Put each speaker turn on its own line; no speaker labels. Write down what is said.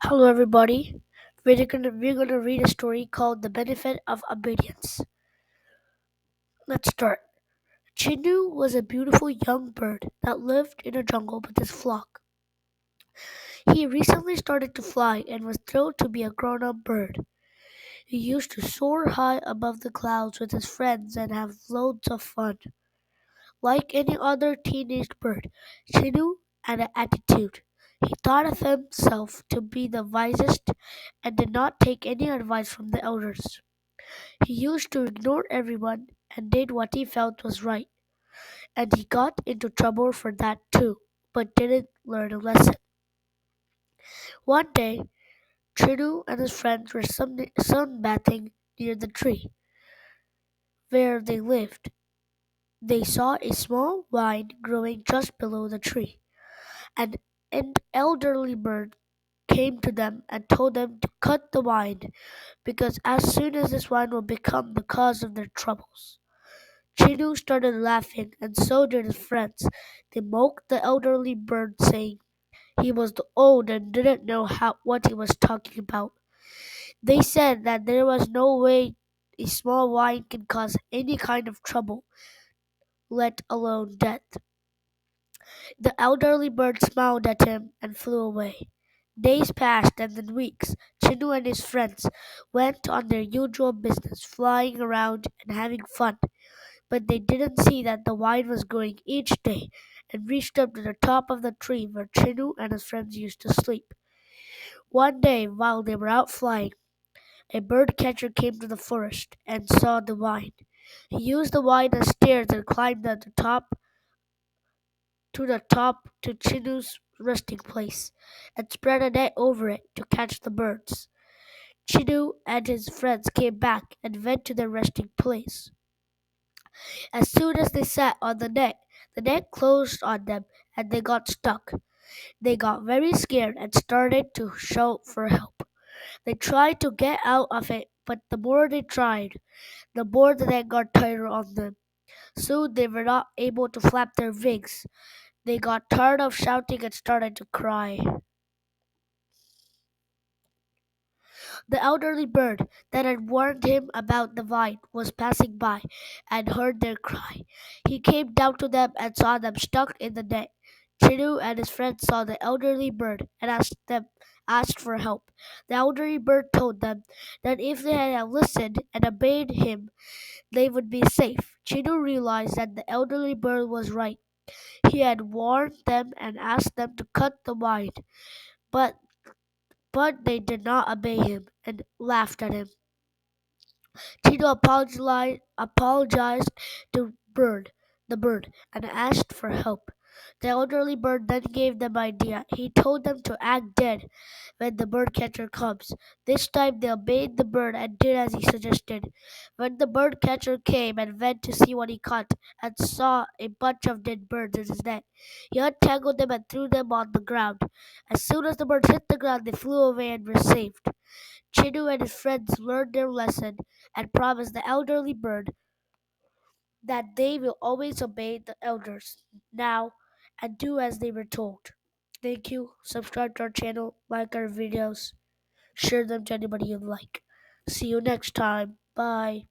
Hello, everybody. We're gonna read a story called "The Benefit of Obedience." Let's start. Chindu was a beautiful young bird that lived in a jungle with his flock. He recently started to fly and was thrilled to be a grown-up bird. He used to soar high above the clouds with his friends and have loads of fun. Like any other teenage bird, Chindu had an attitude. He thought of himself to be the wisest and did not take any advice from the elders. He used to ignore everyone and did what he felt was right, and he got into trouble for that too, but didn't learn a lesson. One day, Trinu and his friends were sunbathing near the tree where they lived. They saw a small vine growing just below the tree, and an elderly bird came to them and told them to cut the vine because as soon as this vine would become the cause of their troubles. Chinu started laughing, and so did his friends. They mocked the elderly bird, saying he was old and didn't know what he was talking about. They said that there was no way a small vine can cause any kind of trouble, let alone death. The elderly bird smiled at him and flew away. Days passed and then weeks. Chinu and his friends went on their usual business, flying around and having fun. But they didn't see that the vine was growing each day and reached up to the top of the tree where Chinu and his friends used to sleep. One day, while they were out flying, a bird catcher came to the forest and saw the vine. He used the vine as stairs and climbed at the top to Chinu's resting place and spread a net over it to catch the birds. Chinu and his friends came back and went to their resting place. As soon as they sat on the net closed on them and they got stuck. They got very scared and started to shout for help. They tried to get out of it, but the more they tried, the more the net got tighter on them. Soon they were not able to flap their wings. They got tired of shouting and started to cry. The elderly bird that had warned him about the vine was passing by and heard their cry. He came down to them and saw them stuck in the net. Chinu and his friends saw the elderly bird and asked for help. The elderly bird told them that if they had listened and obeyed him, they would be safe. Chinu realized that the elderly bird was right. He had warned them and asked them to cut the vine, but they did not obey him and laughed at him. Tito apologized to the bird, and asked for help. The elderly bird then gave them an idea. He told them to act dead when the bird catcher comes. This time they obeyed the bird and did as he suggested. When the bird catcher came and went to see what he caught and saw a bunch of dead birds in his net, he untangled them and threw them on the ground. As soon as the birds hit the ground, they flew away and were saved. Chinu and his friends learned their lesson and promised the elderly bird that they will always obey the elders now and do as they were told. Thank you. Subscribe to our channel, like our videos, share them to anybody you like. See you next time. Bye.